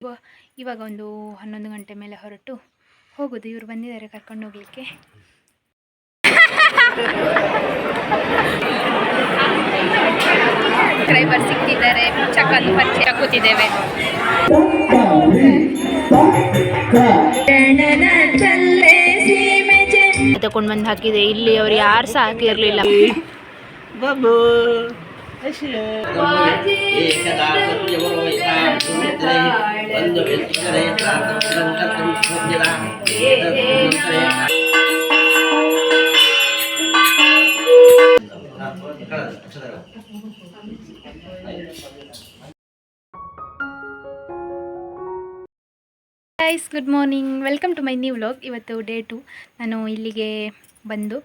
ಇವಾಗ ಒಂದು 11 ಗಂಟೆ ಮೇಲೆ ಹೊರಟು ಹೋಗೋದು. ಇವರು ಬಂದಿದ್ದಾರೆ ಕರ್ಕೊಂಡು ಹೋಗ್ಲಿಕ್ಕೆ. ಡ್ರೈವರ್ ಸಿಕ್ತಿದ್ದಾರೆ, ಚಕ್ಕನ್ನು ಪರಿಚಯ ಕೂತಿದ್ದೇವೆ. ತಗೊಂಡು ಬಂದು ಹಾಕಿದೆ. ಇಲ್ಲಿ ಅವ್ರು ಯಾರು ಸಹ ಹಾಕಿರ್ಲಿಲ್ಲ. Guys, good morning, welcome to my new vlog. ಇವತ್ತು ಡೇ 2. ನಾನು ಇಲ್ಲಿಗೆ ಬಂದು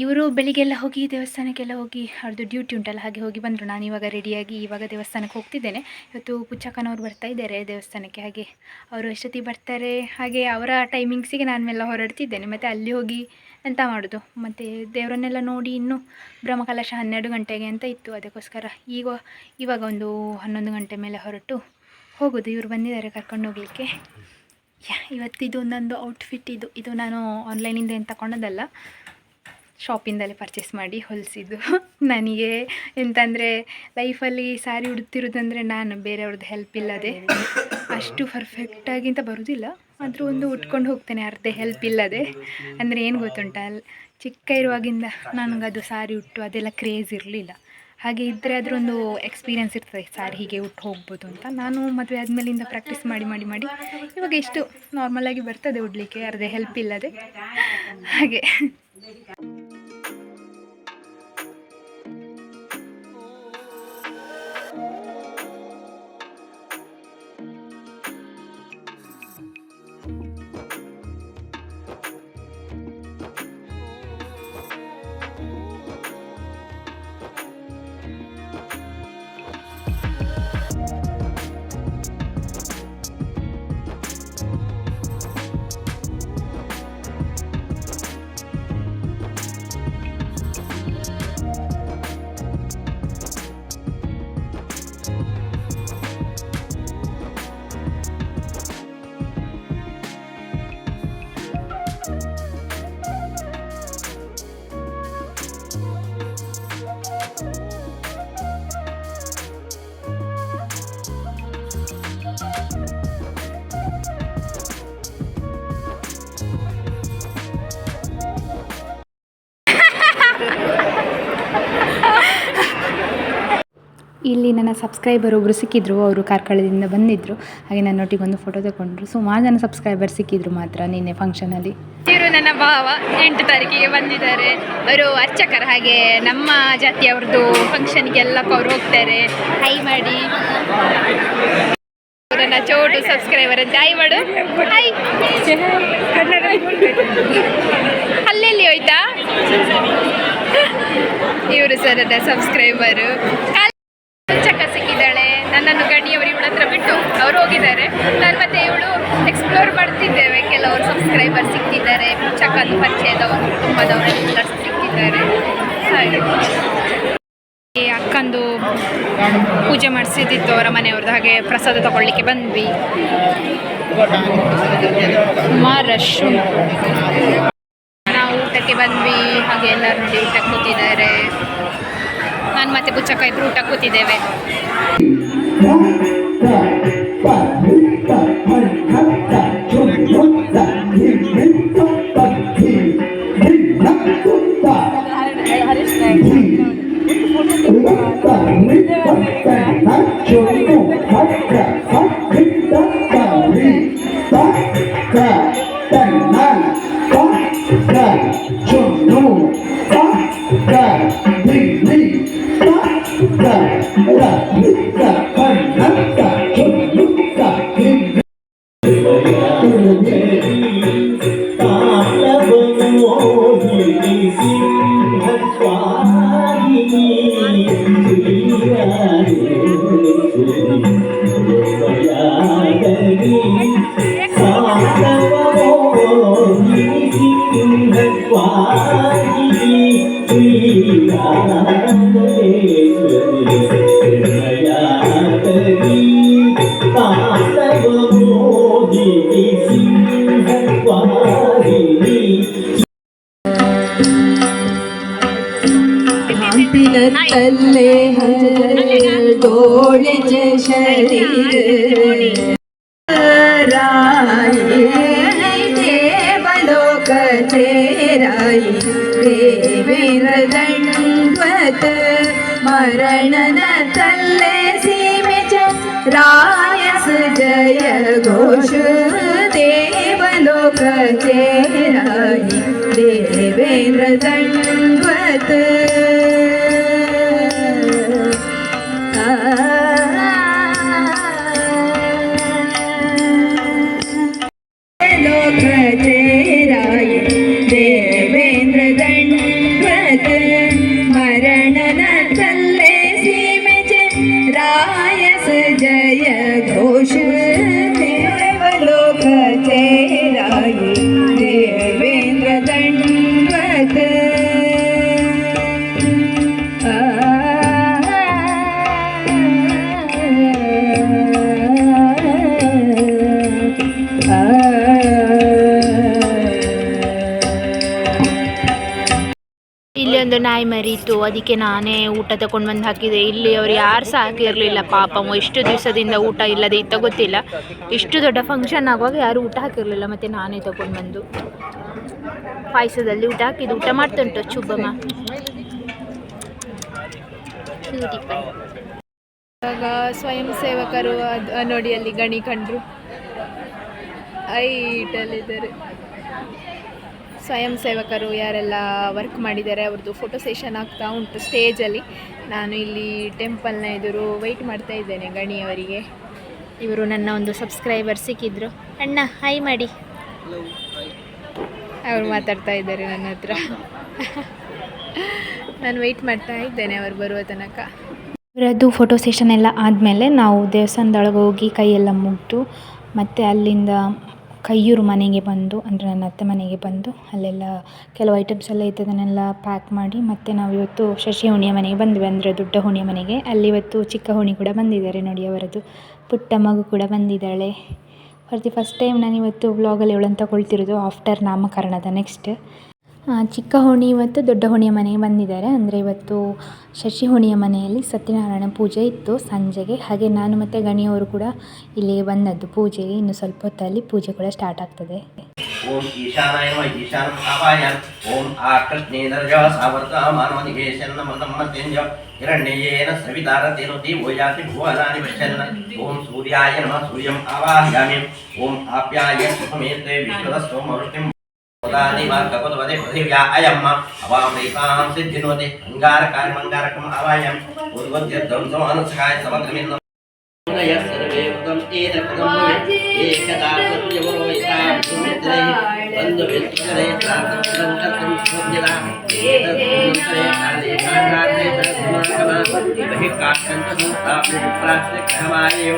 ಇವರು ಬೆಳಿಗ್ಗೆಲ್ಲ ಹೋಗಿ ದೇವಸ್ಥಾನಕ್ಕೆಲ್ಲ ಹೋಗಿ ಅವ್ರದ್ದು ಡ್ಯೂಟಿ ಉಂಟಲ್ಲ, ಹಾಗೆ ಹೋಗಿ ಬಂದರು. ನಾನು ಇವಾಗ ರೆಡಿಯಾಗಿ ಇವಾಗ ದೇವಸ್ಥಾನಕ್ಕೆ ಹೋಗ್ತಿದ್ದೇನೆ. ಇವತ್ತು ಪುಚ್ಚಕ್ಕನವ್ರು ಬರ್ತಾ ಇದ್ದಾರೆ ದೇವಸ್ಥಾನಕ್ಕೆ. ಹಾಗೆ ಅವರು ಎಷ್ಟೊತ್ತಿಗೆ ಬರ್ತಾರೆ, ಹಾಗೆ ಅವರ ಟೈಮಿಂಗ್ಸಿಗೆ ನಾನು ಎಲ್ಲ ಹೊರಡ್ತಿದ್ದೇನೆ. ಮತ್ತು ಅಲ್ಲಿ ಹೋಗಿ ಎಂತ ಮಾಡೋದು, ಮತ್ತು ದೇವರನ್ನೆಲ್ಲ ನೋಡಿ ಇನ್ನೂ ಬ್ರಹ್ಮಕಲಶ 12 ಗಂಟೆಗೆ ಅಂತ ಇತ್ತು. ಅದಕ್ಕೋಸ್ಕರ ಇವಾಗ ಒಂದು 11 ಗಂಟೆ ಮೇಲೆ ಹೊರಟು ಹೋಗೋದು. ಇವರು ಬಂದಿದ್ದಾರೆ ಕರ್ಕೊಂಡು ಹೋಗಲಿಕ್ಕೆ. ಇವತ್ತಿದು ನಂದು ಔಟ್ಫಿಟ್. ಇದು ನಾನು ಆನ್ಲೈನಿಂದ ಏನು ತಗೊಂಡದಲ್ಲ, ಶಾಪಿಂದಲೇ ಪರ್ಚೇಸ್ ಮಾಡಿ ಹೊಲಿಸಿದ್ದು. ನನಗೆ ಎಂತಂದರೆ ಲೈಫಲ್ಲಿ ಸ್ಯಾರಿ ಉಡುತ್ತಿರೋದಂದರೆ ನಾನು ಬೇರೆಯವ್ರದ್ದು ಹೆಲ್ಪ್ ಇಲ್ಲದೆ ಅಷ್ಟು ಪರ್ಫೆಕ್ಟಾಗಿಂತ ಬರೋದಿಲ್ಲ. ಆದರೂ ಒಂದು ಉಟ್ಕೊಂಡು ಹೋಗ್ತೇನೆ ಅರ್ಧ ಹೆಲ್ಪ್ ಇಲ್ಲದೆ. ಅಂದರೆ ಏನು ಗೊತ್ತುಂಟ, ಚಿಕ್ಕ ಇರುವಾಗಿಂದ ನನಗದು ಸ್ಯಾರಿ ಉಟ್ಟು ಅದೆಲ್ಲ ಕ್ರೇಜ್ ಇರಲಿಲ್ಲ. ಹಾಗೆ ಇದ್ದರೆ ಅದರೊಂದು ಎಕ್ಸ್ಪೀರಿಯೆನ್ಸ್ ಇರ್ತದೆ, ಸ್ಯಾರಿ ಹೀಗೆ ಉಟ್ಟು ಹೋಗ್ಬೋದು ಅಂತ. ನಾನು ಮದುವೆ ಆದಮೇಲಿಂದ ಪ್ರಾಕ್ಟೀಸ್ ಮಾಡಿ ಮಾಡಿ ಮಾಡಿ ಇವಾಗ ಇಷ್ಟು ನಾರ್ಮಲಾಗಿ ಬರ್ತದೆ ಉಡಲಿಕ್ಕೆ, ಅರ್ಧ ಹೆಲ್ಪ್ ಇಲ್ಲದೆ. ಹಾಗೆ ಇಲ್ಲಿ ನನ್ನ ಸಬ್ಸ್ಕ್ರೈಬರ್ ಒಬ್ಬರು ಸಿಕ್ಕಿದ್ರು. ಅವರು ಕಾರ್ಕಳದಿಂದ ಬಂದಿದ್ದರು. ಹಾಗೆ ನನ್ನೊಟ್ಟಿಗೆ ಒಂದು ಫೋಟೋ ತಗೊಂಡ್ರು. ಸುಮಾರು ಜನ ಸಬ್ಸ್ಕ್ರೈಬರ್ ಸಿಕ್ಕಿದ್ರು ಮಾತ್ರ ನಿನ್ನೆ ಫಂಕ್ಷನಲ್ಲಿ. ಇವರು ನನ್ನ ಭಾವ 8 ತಾರೀಕಿಗೆ ಬಂದಿದ್ದಾರೆ. ಅವರು ಅರ್ಚಕರ, ಹಾಗೆ ನಮ್ಮ ಜಾತಿಯವ್ರದ್ದು ಫಂಕ್ಷನ್ಗೆಲ್ಲ ಅವ್ರು ಹೋಗ್ತಾರೆ. ಹೈ ಮಾಡಿ. ನನ್ನ ಚೋಟು ಸಬ್ಸ್ಕ್ರೈಬರ್ ಅಂತ ಹೈ ಮಾಡು. ಹೈ. ಅಲ್ಲೆಲ್ಲಿ ಹೋಯ್ತಾ ಇವರು ಸರ್ ನನ್ನ ಸಬ್ಸ್ಕ್ರೈಬರು. ಚಕ್ಕ ಸಿಕ್ಕಿದ್ದಾಳೆ. ನನ್ನನ್ನು ಗಣಿಯವರು ಇವಳ ಹತ್ರ ಬಿಟ್ಟು ಅವರು ಹೋಗಿದ್ದಾರೆ. ನಾನು ಮತ್ತೆ ಇವಳು ಎಕ್ಸ್ಪ್ಲೋರ್ ಮಾಡ್ತಿದ್ದೇವೆ. ಕೆಲವರು ಸಬ್ಸ್ಕ್ರೈಬರ್ ಸಿಕ್ಕಿದ್ದಾರೆ, ಚಕ್ಕದ್ದು ಪರಿಚಯದವರು, ಕುಟುಂಬದವರೆಲ್ಲ ಸಿಕ್ಕಿದ್ದಾರೆ. ಹಾಗೆ ಅಕ್ಕಂದು ಪೂಜೆ ಮಾಡಿಸಿದ್ದಿತ್ತು ಅವರ ಮನೆಯವ್ರದ್ದು. ಹಾಗೆ ಪ್ರಸಾದ ತಗೊಳ್ಳಿಕ್ಕೆ ಬಂದ್ವಿ. ಸುಮಾರು ರಶ್ ಉಂಟು. ನಾವು ಊಟಕ್ಕೆ ಬಂದ್ವಿ. ಹಾಗೆ ಎಲ್ಲರೂ ನೋಡಿ ಊಟಕ್ಕೆ ಕೂತಿದ್ದಾರೆ. ನಾನು ಮತ್ತೆ ಬುಚ್ಚಕ್ಕ ಇಬ್ಬರು ಊಟ ಕೂತಿದ್ದೇವೆ. Bye. तल्ले डोले शरीर राई देवलोक तेराई देवेंद्र दंडवत मरणन तल्ले सीमे रायस जय घोष देवलोक तेराई देवेंद्र दंडवत लोक तेराय देवेंद्र दंडवत मरणन तल्ले सीमे रायस जय घोष देवलोक तेराय देवेंद्र दंडवत ಇಲ್ಲಿ ಒಂದು ನಾಯಿ ಮರಿತು, ಅದಕ್ಕೆ ನಾನೇ ಊಟ ತಗೊಂಡು ಬಂದು ಹಾಕಿದೆ. ಇಲ್ಲಿ ಅವ್ರು ಯಾರು ಸಹ ಹಾಕಿರಲಿಲ್ಲ ಪಾಪ, ಎಷ್ಟು ದಿವಸದಿಂದ ಊಟ ಇಲ್ಲದೆ ಇತ್ತ ಗೊತ್ತಿಲ್ಲ. ಇಷ್ಟು ದೊಡ್ಡ ಫಂಕ್ಷನ್ ಆಗುವಾಗ ಯಾರು ಊಟ ಹಾಕಿರಲಿಲ್ಲ, ಮತ್ತು ನಾನೇ ತಗೊಂಡು ಬಂದು ಪಾಯಸದಲ್ಲಿ ಊಟ ಹಾಕಿದ್ದು. ಊಟ ಮಾಡ್ತುಂಟು ಚುಬ್ಬಮ್ಮ. ಇವಾಗ ಸ್ವಯಂ ಸೇವಕರು ನೋಡಿ ಅಲ್ಲಿ ಗಣಿ ಕಂಡ್ರು ಐಟಲ್ಲಿದ್ದಾರೆ. ಸ್ವಯಂ ಸೇವಕರು ಯಾರೆಲ್ಲ ವರ್ಕ್ ಮಾಡಿದ್ದಾರೆ ಅವ್ರದ್ದು ಫೋಟೋ ಸೆಷನ್ ಆಗ್ತಾ ಉಂಟು ಸ್ಟೇಜಲ್ಲಿ. ನಾನು ಇಲ್ಲಿ ಟೆಂಪಲ್ನ ಎದುರು ವೆಯ್ಟ್ ಮಾಡ್ತಾ ಇದ್ದೇನೆ ಗಣಿಯವರಿಗೆ. ಇವರು ನನ್ನ ಒಂದು ಸಬ್ಸ್ಕ್ರೈಬರ್ ಸಿಕ್ಕಿದ್ರು. ಅಣ್ಣ ಹಾಯ್ ಮಾಡಿ. ಅವರು ಮಾತಾಡ್ತಾ ಇದ್ದಾರೆ ನನ್ನ ಹತ್ರ. ನಾನು ವೆಯ್ಟ್ ಮಾಡ್ತಾ ಇದ್ದೇನೆ ಅವರು ಬರುವ ತನಕ. ಇವರದ್ದು ಫೋಟೋ ಸೆಷನ್ ಎಲ್ಲ ಆದಮೇಲೆ ನಾವು ದೇವಸ್ಥಾನದೊಳಗೆ ಹೋಗಿ ಕೈಯೆಲ್ಲ ಮುಗಿದು ಮತ್ತು ಅಲ್ಲಿಂದ ಕೈಯೂರು ಮನೆಗೆ ಬಂದು, ಅಂದರೆ ನನ್ನ ಅತ್ತೆ ಮನೆಗೆ ಬಂದು ಅಲ್ಲೆಲ್ಲ ಕೆಲವು ಐಟಮ್ಸ್ ಎಲ್ಲ ಇತ್ತು, ಅದನ್ನೆಲ್ಲ ಪ್ಯಾಕ್ ಮಾಡಿ ಮತ್ತು ನಾವು ಇವತ್ತು ಶಶಿ ಹುಣಿಯ ಮನೆಗೆ ಬಂದ್ವಿ, ಅಂದರೆ ದೊಡ್ಡ ಹುಣಿಯ ಮನೆಗೆ. ಅಲ್ಲಿ ಇವತ್ತು ಚಿಕ್ಕ ಹುಣಿ ಕೂಡ ಬಂದಿದ್ದಾರೆ ನೋಡಿ, ಅವರದ್ದು ಪುಟ್ಟ ಮಗು ಕೂಡ ಬಂದಿದ್ದಾಳೆ. ಫಾರ್ ಫಸ್ಟ್ ಟೈಮ್ ನಾನು ಇವತ್ತು ವ್ಲಾಗಲ್ಲಿ ಇವಳನ್ನು ತಗೊಳ್ತಿರೋದು ಆಫ್ಟರ್ ನಾಮಕರಣದ ನೆಕ್ಸ್ಟ್. ಚಿಕ್ಕ ಹುಣಿ ಇವತ್ತು ದೊಡ್ಡ ಹುಣಿಯ ಮನೆಗೆ ಬಂದಿದ್ದಾರೆ. ಅಂದರೆ ಇವತ್ತು ಶಶಿ ಹುಣಿಯ ಮನೆಯಲ್ಲಿ ಸತ್ಯನಾರಾಯಣ ಪೂಜೆ ಇತ್ತು ಸಂಜೆಗೆ. ಹಾಗೆ ನಾನು ಮತ್ತು ಗಣಿಯವರು ಕೂಡ ಇಲ್ಲಿಗೆ ಬಂದದ್ದು ಪೂಜೆಗೆ. ಇನ್ನು ಸ್ವಲ್ಪ ಹೊತ್ತಲ್ಲಿ ಪೂಜೆ ಕೂಡ ಸ್ಟಾರ್ಟ್ ಆಗ್ತದೆ. ಓಂ ಈಶಾನಾಯ ನಮಃ ಈಶಾನ ಭಾವಾಯಾಮ್ ಓಂ ಆಕೃಷ್ಣೇಂದ್ರಜ ಸಾವರ್ತಾಮಾನವನಿವೇಶನ್ನ ಮತಮ್ಮತ್ಯಂಜ ಹಿರಣ್ಯೇನ ಸವಿತಾರತೇನೋತಿ ಓಯಾತಿ ಭುವನಾನಿ ಪಶ್ಯನ್ನ ಓಂ ಸೂರ್ಯಾಯ ನಮಃ ಸೂರ್ಯಂ ಆವಾಹಯಾಮಿ ಓಂ ಆಪ್ಯಾಯ ಸುಖಮೇತೆ ವಿಶ್ವದ ಸೋಮವೃಷ್ಟಿಂ ಪದಾನಿ ಮಾರ್ಗಪದವದೆ ಪೃಥಿವ್ಯಾ ಅಯಮ್ಮ ಅವಾಮೈಕಾಂ ಸಿದ್ಧಿನೋತಿ ಅಂಗಾರಕಾರ್ಯಮಂಗಾರಕಂ ಆವಾಯಂ ಉದ್ವದ್ಯದ್ದಂ ಸಮಾನಸಕಾಯ ಸಮಗ್ರಮಿನ್ನ ಸರ್ವೇ ಉತ್ತಮ ಏತಕದಂ ಏಕದಾ ಸತ್ಯವರೋಯಿತಾ ಸುಮಿತ್ರೈ ಬಂದು ವಿಸ್ತರೇ ಪ್ರಾರ್ಥನಂ ಕರ್ತಂ ಸುಜ್ಞಲ ಏತದಂತರೇ ಕಾಲೇ ಕಾಂಗಾತೆ ಧರ್ಮಕಮ ಬಹಿಕಾಂತ ಸಂತಾಪಿ ಪ್ರಾರ್ಥನೆ ಕಮಾಯೋ